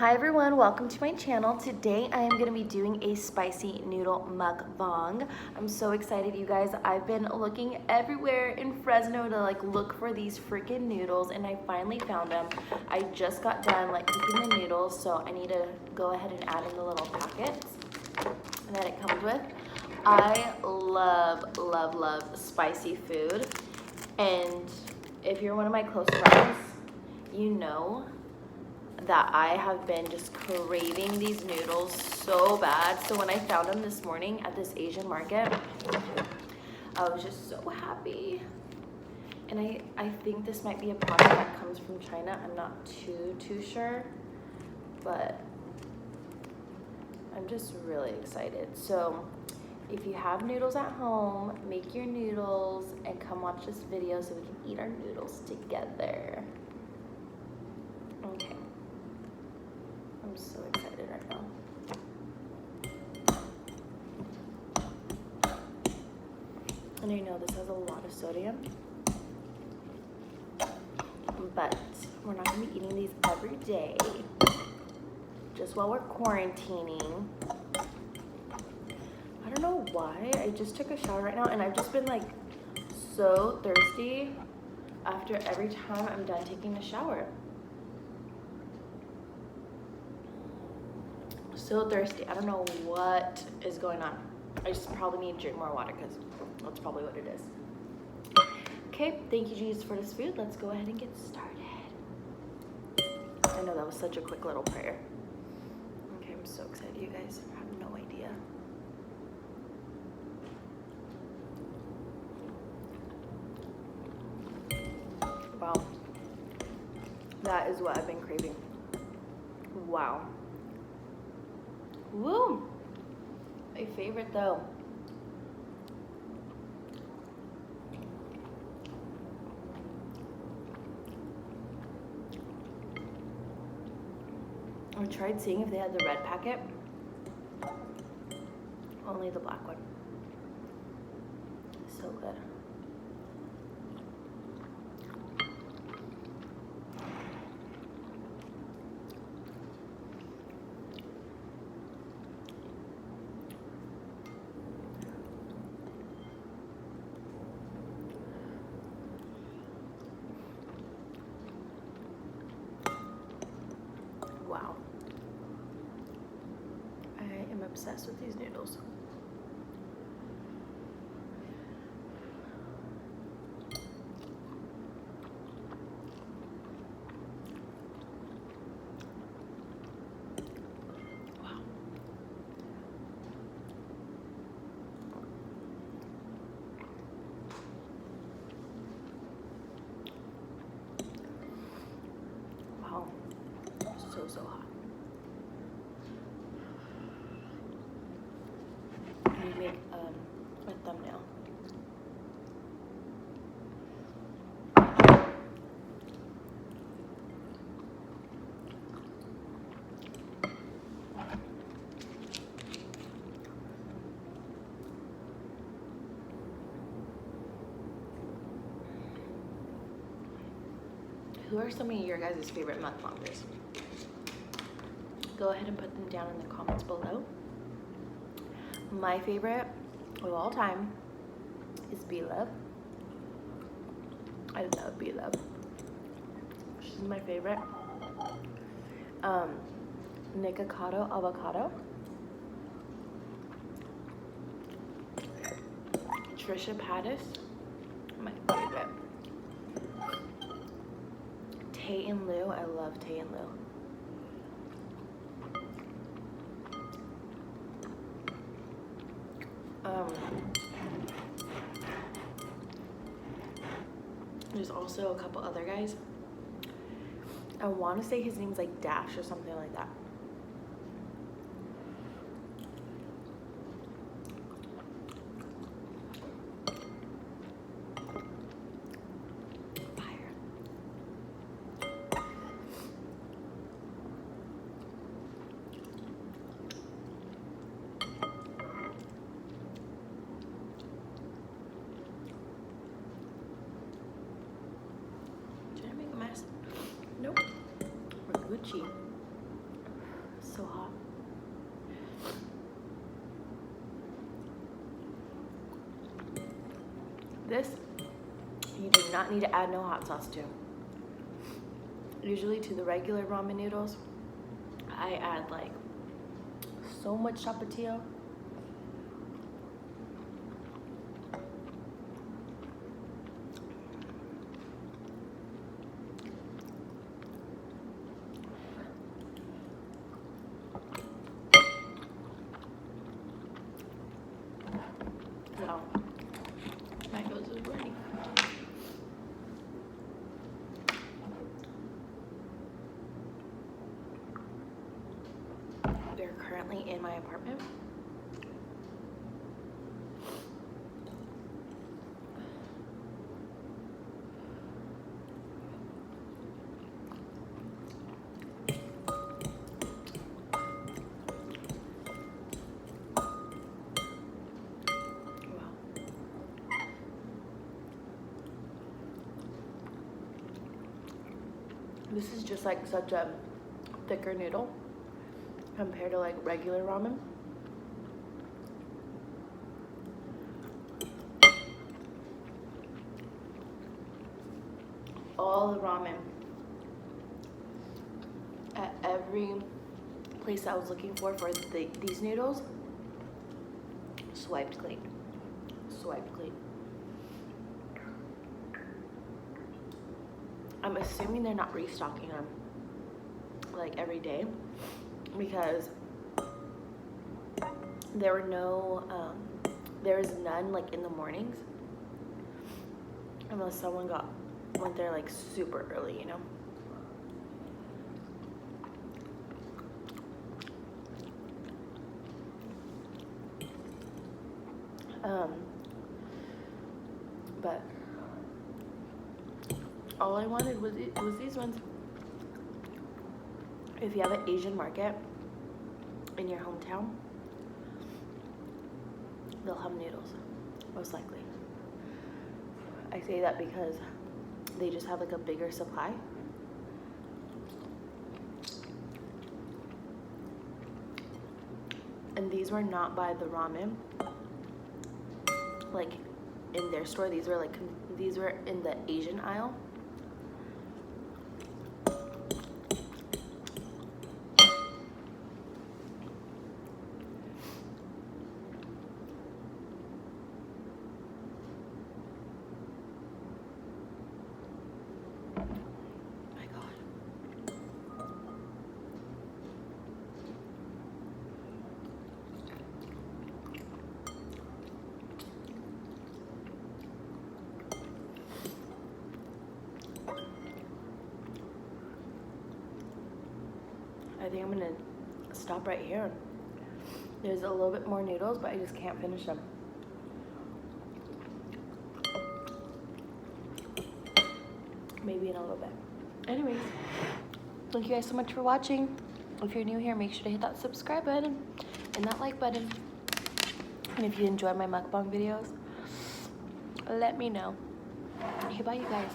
Hi everyone, welcome to my channel. Today I am going to be doing a spicy noodle mukbang. I'm so excited, you guys. I've been looking everywhere in Fresno to look for these freaking noodles, and I finally found them. I just got done cooking the noodles, so I need to go ahead and add in the little packets that it comes with. I love spicy food, and if you're one of my close friends, you know that I have been just craving these noodles so bad. So when I found them this morning at this Asian market, I was just so happy. And I think this might be a product that comes from China. I'm not too sure, but I'm just really excited. So if you have noodles at home, make your noodles and come watch this video so we can eat our noodles together. Okay. I'm so excited right now. And I know this has a lot of sodium, but we're not gonna be eating these every day, just while we're quarantining. I don't know why, I just took a shower right now and I've just been so thirsty after every time I'm done taking a shower. So thirsty. I don't know what is going on. I just probably need to drink more water because that's probably what it is. Okay, thank you Jesus for this food. Let's go ahead and get started. I know that was such a quick little prayer. Okay, I'm so excited, you guys. I have no idea. Wow. That is what I've been craving. Wow. Woo! My favorite though. I tried seeing if they had the red packet. Only the black one. So good. Wow. I am obsessed with these noodles. Wow. Wow. So hot. I need to make a thumbnail. Who are some of your guys' favorite mukbangers? Go ahead and put them down in the comments below. My favorite of all time is B-Love. I love B-Love. She's my favorite. Nikocado Avocado. Trisha Paytas, my favorite. Tay and Lou, I love Tay and Lou. There's also a couple other guys. I want to say his name's Dash or something like that. Nope. We're Gucci. So hot. This, you do not need to add no hot sauce to. Usually to the regular ramen noodles, I add like so much tapatio. Wow, my nose is burning. We're currently in my apartment. This is just like such a thicker noodle compared to like regular ramen. All the ramen at every place I was looking for these noodles, swiped clean. Swiped clean. I'm assuming they're not restocking them like every day because there were no, there was none like in the mornings unless someone went there like super early, you know. But all I wanted was these ones. If you have an Asian market in your hometown, they'll have noodles, most likely. I say that because they just have like a bigger supply. And these were not by the ramen, like in their store. These were in the Asian aisle. I think I'm gonna stop right here. There's a little bit more noodles, but I just can't finish them. Maybe in a little bit. Anyways, thank you guys so much for watching. If you're new here, make sure to hit that subscribe button and that like button. And if you enjoy my mukbang videos, let me know. Okay, bye you guys.